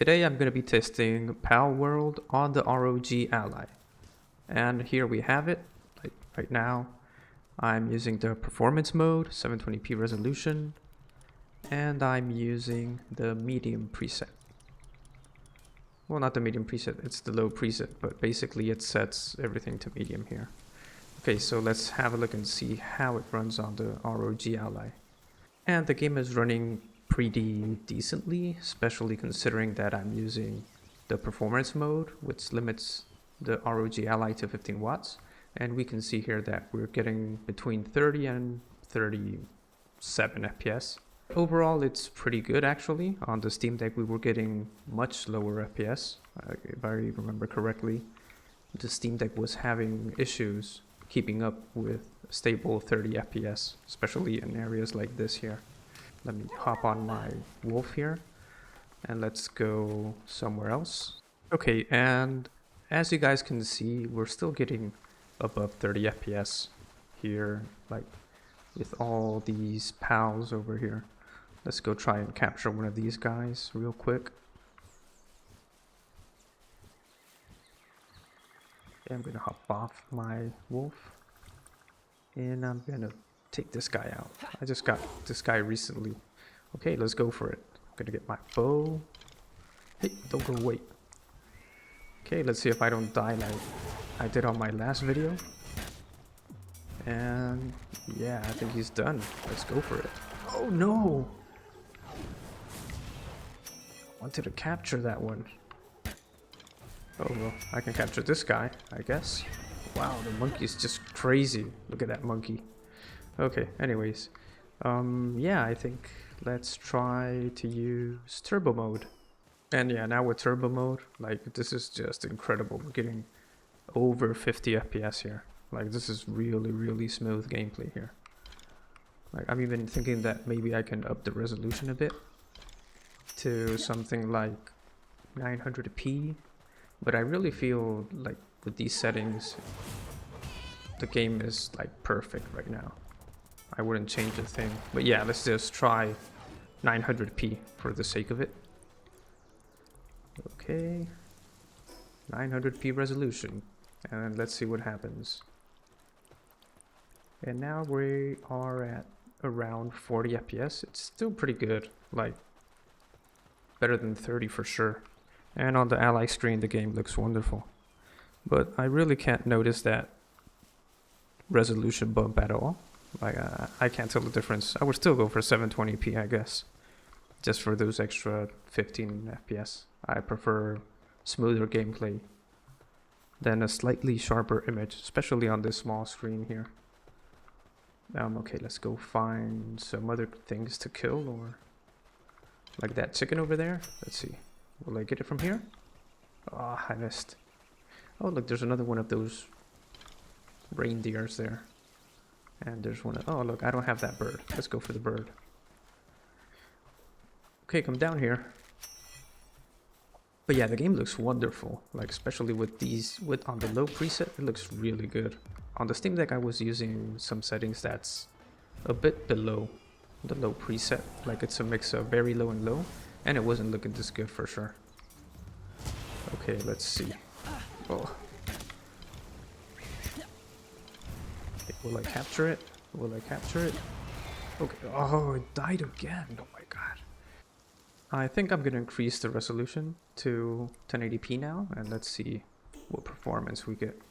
Today I'm going to be testing Palworld on the ROG Ally. And here we have it. Right now I'm using the performance mode, 720p resolution, and I'm using the medium preset. Well, not the medium preset, it's the low preset, but basically it sets everything to medium here. Okay, so let's have a look and see how it runs on the ROG Ally. And the game is running pretty decently, especially considering that I'm using the performance mode, which limits the ROG Ally to 15 watts. And we can see here that we're getting between 30 and 37 FPS. Overall, it's pretty good actually. On the Steam Deck, we were getting much lower FPS. If I remember correctly, the Steam Deck was having issues keeping up with stable 30 FPS, especially in areas like this here. Let me hop on my wolf here and let's go somewhere else. Okay, and as you guys can see, we're still getting above 30 FPS here, like with all these pals over here. Let's go try and capture one of these guys real quick. Okay, I'm gonna hop off my wolf and I'm gonna take this guy out. I just got this guy recently. Okay, let's go for it. I'm gonna get my bow. Hey, don't go away. Okay, let's see if I don't die like I did on my last video. And yeah, I think he's done. Let's go for it. Oh no! I wanted to capture that one. Oh well, I can capture this guy, I guess. Wow, the monkey's just crazy. Look at that monkey. Okay, anyways. Yeah, I think let's try to use turbo mode. And yeah, now with turbo mode, like this is just incredible. We're getting over 50 FPS here. Like this is really smooth gameplay here. Like I'm even thinking that maybe I can up the resolution a bit to something like 900p. But I really feel like with these settings, the game is like perfect right now. I wouldn't change a thing. But yeah, let's just try 900p for the sake of it. Okay, 900p resolution, and let's see what happens. And now we are at around 40 FPS. It's still pretty good, like better than 30 for sure. And on the Ally screen, the game looks wonderful. But I really can't notice that resolution bump at all. Like I can't tell the difference. I would still go for 720p, I guess, just for those extra 15 FPS. I prefer smoother gameplay than a slightly sharper image, especially on this small screen here. Okay, let's go find some other things to kill, or like that chicken over there. Let's see. Will I get it from here? Oh, I missed. Oh, look, there's another one of those reindeers there. And there's one. Oh, look, I don't have that bird. Let's go for the bird. Okay, come down here. But yeah, the game looks wonderful. Like, especially with these, on the low preset, it looks really good. On the Steam Deck, I was using some settings that's a bit below the low preset. Like, it's a mix of very low and low. And it wasn't looking this good for sure. Okay, let's see. Oh. Okay, will I capture it? Will I capture it? Okay. Oh, it died again. Oh my god. I think I'm gonna increase the resolution to 1080p now, and let's see what performance we get.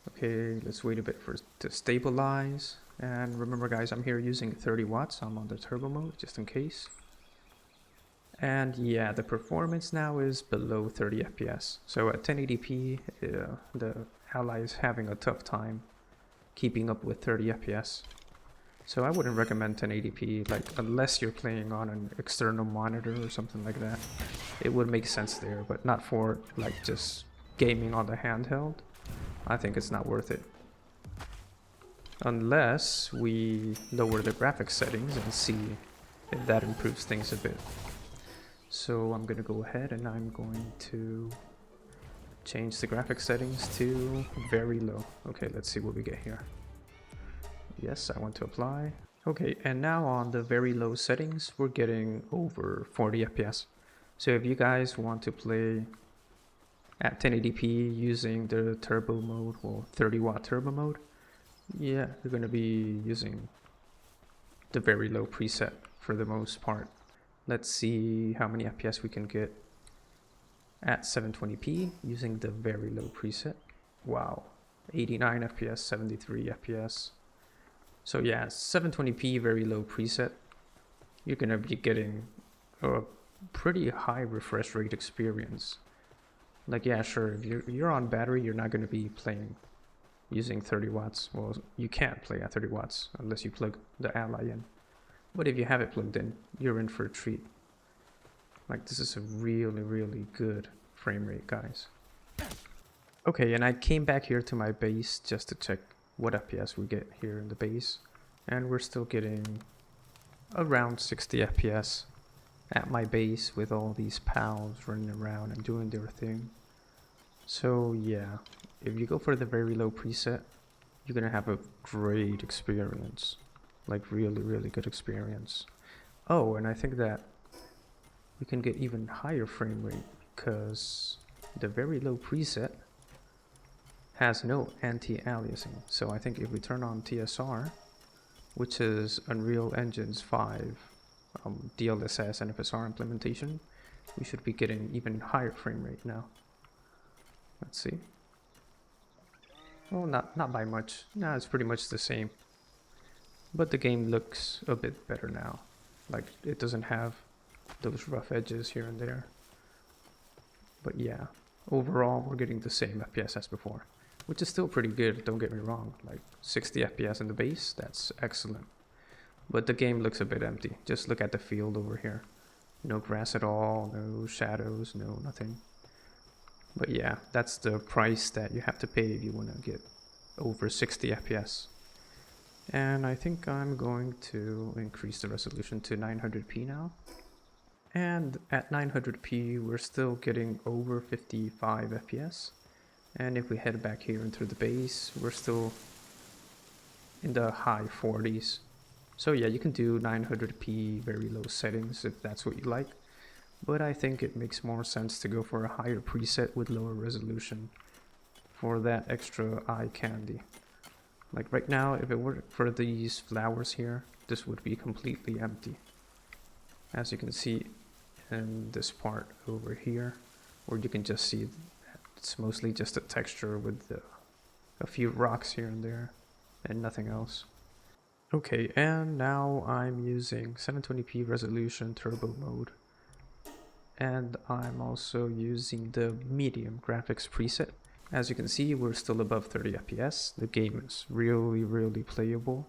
Okay, let's wait a bit for it to stabilize. And remember guys, I'm here using 30 watts. I'm on the turbo mode just in case. And yeah, the performance now is below 30 FPS. So at 1080p, the Ally is having a tough time keeping up with 30 FPS. So I wouldn't recommend 1080p, like unless you're playing on an external monitor or something like that. It would make sense there, but not for like just gaming on the handheld. I think it's not worth it. Unless we lower the graphics settings and see if that improves things a bit. So I'm gonna go ahead and I'm going to change the graphics settings to very low. Okay, let's see what we get here. Yes, I want to apply. Okay, and now on the very low settings, we're getting over 40 FPS. So if you guys want to play at 1080p using the turbo mode, well, 30-watt turbo mode, yeah, you're going to be using the very low preset for the most part. Let's see how many FPS we can get at 720p using the very low preset. Wow, 89 FPS, 73 FPS. So yeah, 720p, very low preset. You're gonna be getting a pretty high refresh rate experience. Like, yeah, sure, if you're on battery, you're not gonna be playing using 30 watts. Well, you can't play at 30 watts unless you plug the Ally in. But if you have it plugged in, you're in for a treat. Like, this is a really, really good frame rate, guys. Okay, and I came back here to my base just to check what FPS we get here in the base. And we're still getting around 60 FPS at my base with all these pals running around and doing their thing. So yeah, if you go for the very low preset, you're gonna have a great experience. Like, really, really good experience. Oh, and I think that we can get even higher frame rate because the very low preset has no anti-aliasing. So I think if we turn on TSR, which is Unreal Engine's 5 DLSS and FSR implementation, we should be getting even higher frame rate now. Let's see. Well, not by much. No, it's pretty much the same. But the game looks a bit better now. Like, it doesn't have those rough edges here and there. But yeah, overall we're getting the same FPS as before, which is still pretty good, don't get me wrong. Like 60 FPS in the base, that's excellent. But the game looks a bit empty. Just look at the field over here. No grass at all, no shadows, no nothing. But yeah, that's the price that you have to pay if you want to get over 60 FPS. And I think I'm going to increase the resolution to 900p now. And at 900p, we're still getting over 55 FPS. And if we head back here into the base, we're still in the high 40s. So yeah, you can do 900p very low settings if that's what you like. But I think it makes more sense to go for a higher preset with lower resolution for that extra eye candy. Like right now, if it were for these flowers here, this would be completely empty. As you can see in this part over here, where you can just see that it's mostly just a texture with a few rocks here and there and nothing else. Okay, and now I'm using 720p resolution turbo mode. And I'm also using the medium graphics preset. As you can see, we're still above 30 FPS. The game is really, really playable.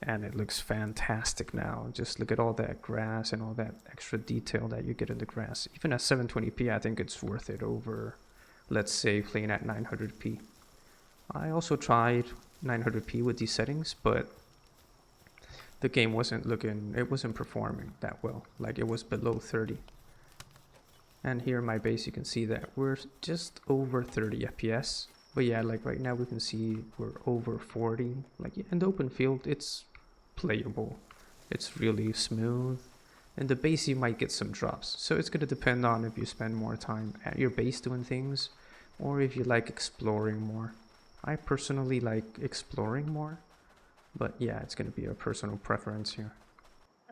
And it looks fantastic now. Just look at all that grass and all that extra detail that you get in the grass. Even at 720p, I think it's worth it over, let's say, playing at 900p. I also tried 900p with these settings, but the game wasn't performing that well. Like, it was below 30. And here in my base, you can see that we're just over 30 FPS. But yeah, like right now we can see we're over 40. Like in the open field, it's playable. It's really smooth. In the base, you might get some drops. So it's going to depend on if you spend more time at your base doing things, or if you like exploring more. I personally like exploring more, but yeah, it's going to be a personal preference here.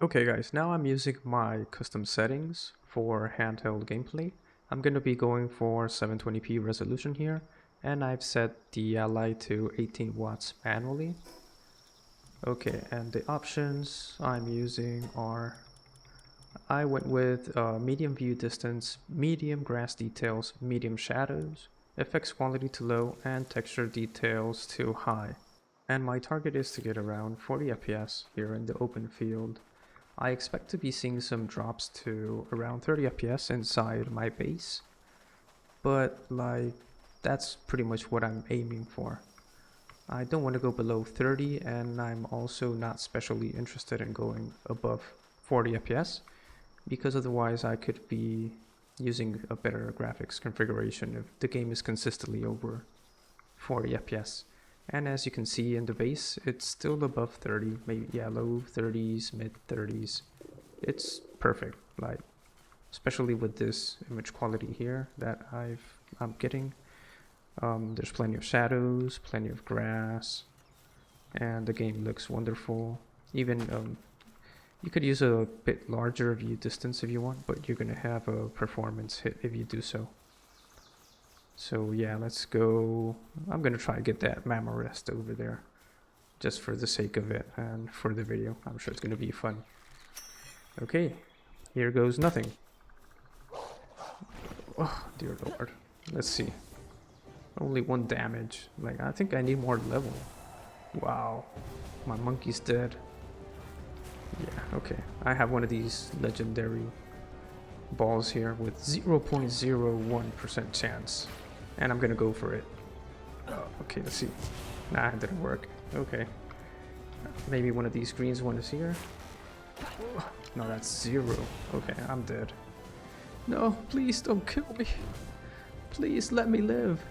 Okay guys, now I'm using my custom settings for handheld gameplay. I'm going to be going for 720p resolution here, and I've set the Ally to 18 watts manually. Okay, and the options I'm using are, I went with medium view distance, medium grass details, medium shadows, effects quality to low, and texture details to high. And my target is to get around 40 FPS here in the open field. I expect to be seeing some drops to around 30 FPS inside my base, but like, that's pretty much what I'm aiming for. I don't want to go below 30, and I'm also not especially interested in going above 40 FPS, because otherwise I could be using a better graphics configuration if the game is consistently over 40 FPS. And as you can see in the base, it's still above 30, maybe, yeah, low 30s, mid 30s. It's perfect. Like, especially with this image quality here that I'm getting. There's plenty of shadows, plenty of grass, and the game looks wonderful. Even you could use a bit larger view distance if you want, but you're gonna have a performance hit if you do so. So yeah, let's go. I'm gonna try to get that Mama Rest over there, just for the sake of it and for the video. I'm sure it's gonna be fun. Okay, here goes nothing. Oh dear lord. Let's see. Only 1 damage. Like, I think I need more level. Wow. My monkey's dead. Yeah, okay. I have one of these legendary balls here with 0.01% chance. And I'm gonna go for it. Okay, let's see. Nah, it didn't work. Okay. Maybe one of these greens one is here. No, that's 0. Okay, I'm dead. No, please don't kill me. Please let me live.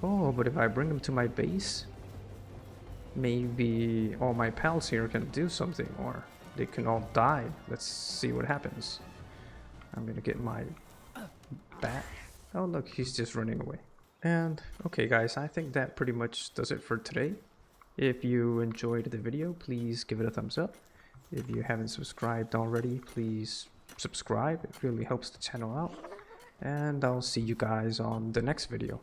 Oh, but if I bring him to my base, maybe all my pals here can do something, or they can all die. Let's see what happens. I'm gonna get my bat. Oh look, he's just running away. And okay guys, I think that pretty much does it for today. If you enjoyed the video, please give it a thumbs up. If you haven't subscribed already, please subscribe. It really helps the channel out. And I'll see you guys on the next video.